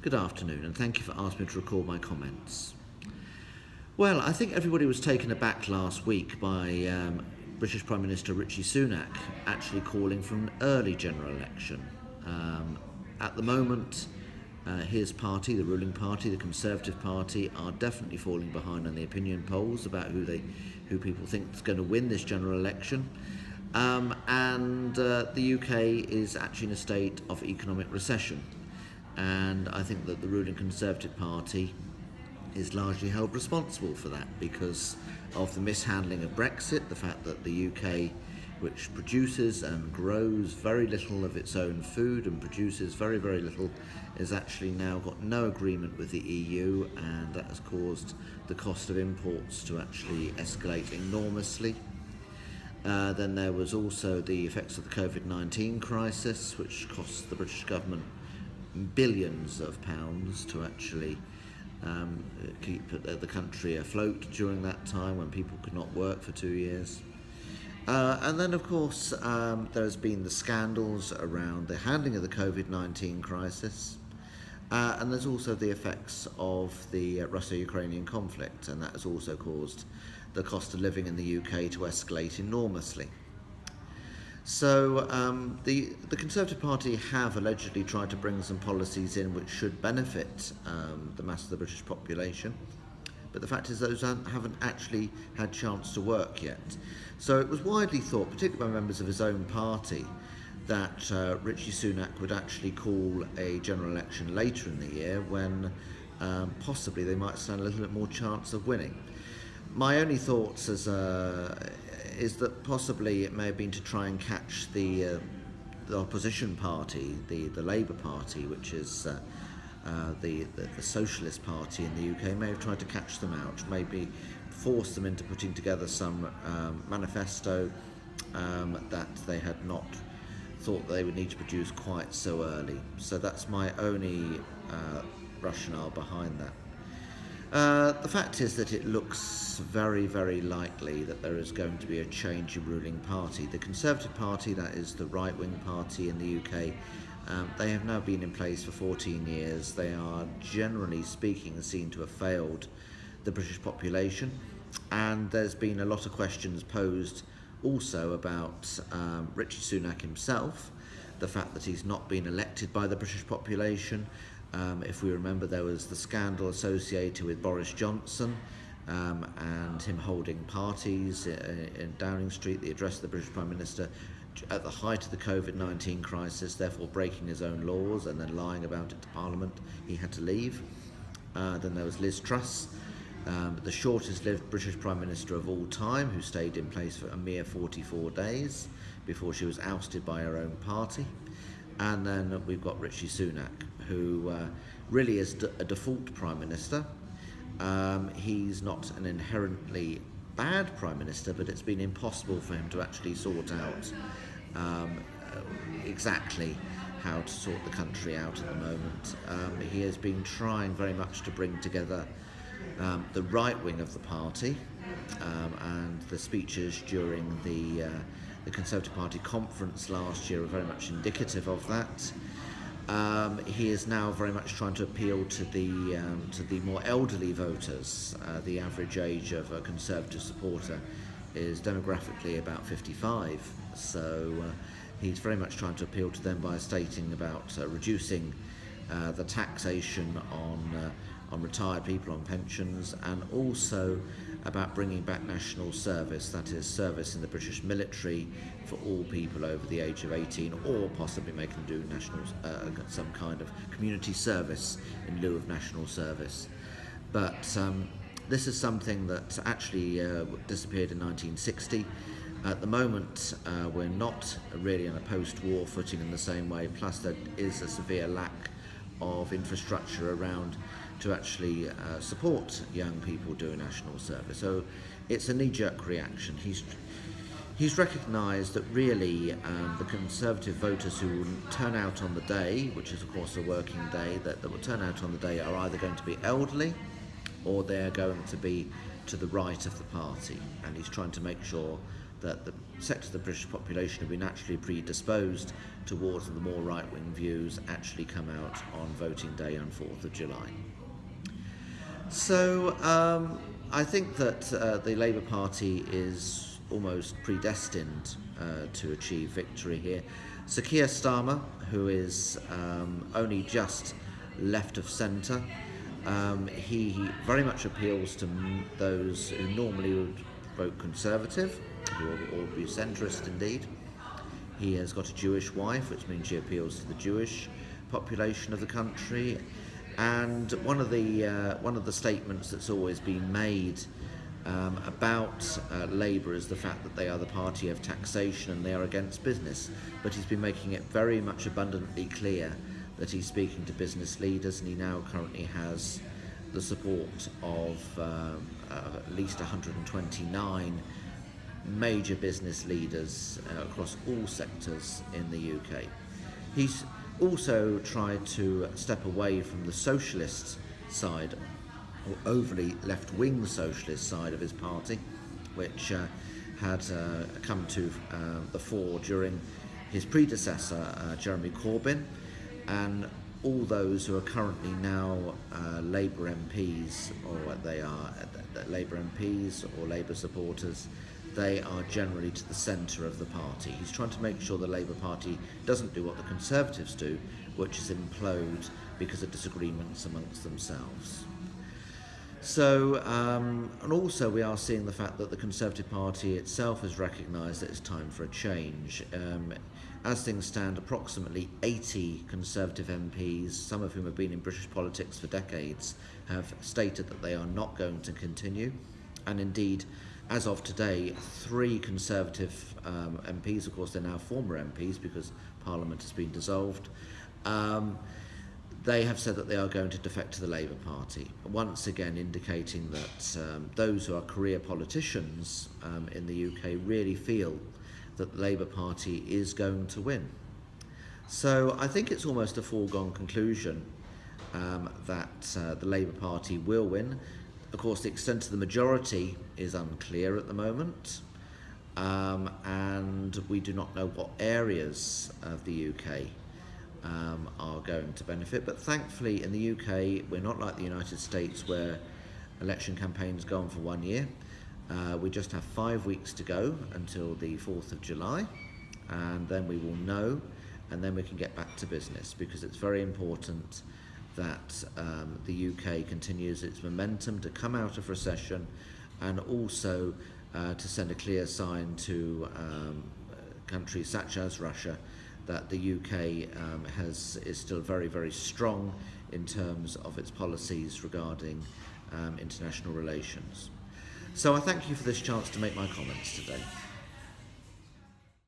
Good afternoon, and thank you for asking me to record my comments. Well, I think everybody was taken aback last week by British Prime Minister Rishi Sunak actually calling for an early general election. At the moment, his party, the ruling party, the Conservative Party, are definitely falling behind on the opinion polls about who people think is going to win this general election. The UK is actually in a state of economic recession. And I think that the ruling Conservative Party is largely held responsible for that because of the mishandling of Brexit, the fact that the UK, which produces and grows very little of its own food and produces very, very little, has actually now got no agreement with the EU, and that has caused the cost of imports to actually escalate enormously. Then there was also the effects of the COVID-19 crisis, which cost the British government billions of pounds to actually keep the country afloat during that time when people could not work for 2 years. And then, of course, there has been the scandals around the handling of the COVID-19 crisis. And there's also the effects of the Russo-Ukrainian conflict, and that has also caused the cost of living in the UK to escalate enormously. So the Conservative Party have allegedly tried to bring some policies in which should benefit the mass of the British population, but the fact is those haven't actually had chance to work yet. So it was widely thought, particularly by members of his own party, that Rishi Sunak would actually call a general election later in the year when possibly they might stand a little bit more chance of winning. My only thoughts is that possibly it may have been to try and catch the opposition party, the Labour Party, which is the Socialist Party in the UK, may have tried to catch them out, maybe force them into putting together some manifesto that they had not thought they would need to produce quite so early. So that's my only rationale behind that. The fact is that it looks very, very likely that there is going to be a change in ruling party. The Conservative Party, that is the right-wing party in the UK, they have now been in place for 14 years. They are, generally speaking, seen to have failed the British population, and there's been a lot of questions posed also about Rishi Sunak himself, the fact that he's not been elected by the British population. If we remember, there was the scandal associated with Boris Johnson and him holding parties in Downing Street, the address of the British Prime Minister at the height of the COVID-19 crisis, therefore breaking his own laws and then lying about it to Parliament. He had to leave. Then there was Liz Truss, the shortest-lived British Prime Minister of all time, who stayed in place for a mere 44 days before she was ousted by her own party. And then we've got Rishi Sunak, who really is a default Prime Minister. He's not an inherently bad Prime Minister, but it's been impossible for him to actually sort out exactly how to sort the country out at the moment. He has been trying very much to bring together the right wing of the party, and the speeches during the Conservative Party conference last year are very much indicative of that. He is now very much trying to appeal to the more elderly voters. The average age of a Conservative supporter is demographically about 55, so he's very much trying to appeal to them by stating about reducing the taxation on retired people on pensions, and also about bringing back national service, that is service in the British military for all people over the age of 18, or possibly making them do some kind of community service in lieu of national service. But this is something that actually disappeared in 1960. At the moment, we're not really on a post-war footing in the same way, plus there is a severe lack of infrastructure around to actually support young people doing national service. So it's a knee-jerk reaction. He's recognised that really the Conservative voters who will turn out on the day, which is of course a working day, that will turn out on the day are either going to be elderly or they're going to be to the right of the party, and he's trying to make sure that sectors of the British population who have been naturally predisposed towards the more right-wing views actually come out on voting day on 4th of July. So I think that the Labour Party is almost predestined to achieve victory here. Sir Keir Starmer, who is only just left of centre, he very much appeals to those who normally would vote Conservative, or be centrist indeed. He has got a Jewish wife, which means she appeals to the Jewish population of the country. And one of the statements that's always been made about Labour is the fact that they are the party of taxation and they are against business. But he's been making it very much abundantly clear that he's speaking to business leaders, and he now currently has the support of at least 129 major business leaders across all sectors in the UK. He's also tried to step away from the socialist side, or overly left-wing socialist side of his party, which had come to the fore during his predecessor, Jeremy Corbyn, and all those who are currently now Labour MPs, or what they are, Labour MPs or Labour supporters, they are generally to the centre of the party. He's trying to make sure the Labour Party doesn't do what the Conservatives do, which is implode because of disagreements amongst themselves. So, and also we are seeing the fact that the Conservative Party itself has recognised that it's time for a change. As things stand, approximately 80 Conservative MPs, some of whom have been in British politics for decades, have stated that they are not going to continue. And indeed, as of today, 3 Conservative MPs, of course they're now former MPs because Parliament has been dissolved, they have said that they are going to defect to the Labour Party, once again indicating that those who are career politicians in the UK really feel that the Labour Party is going to win. So I think it's almost a foregone conclusion that the Labour Party will win. Of course, the extent of the majority is unclear at the moment, and we do not know what areas of the UK are going to benefit. But thankfully, in the UK, we're not like the United States, where election campaigns go on for 1 year. We just have 5 weeks to go until the 4th of July, and then we will know, and then we can get back to business, because it's very important that the UK continues its momentum to come out of recession, and also to send a clear sign to countries such as Russia that the UK is still very, very strong in terms of its policies regarding international relations. So I thank you for this chance to make my comments today.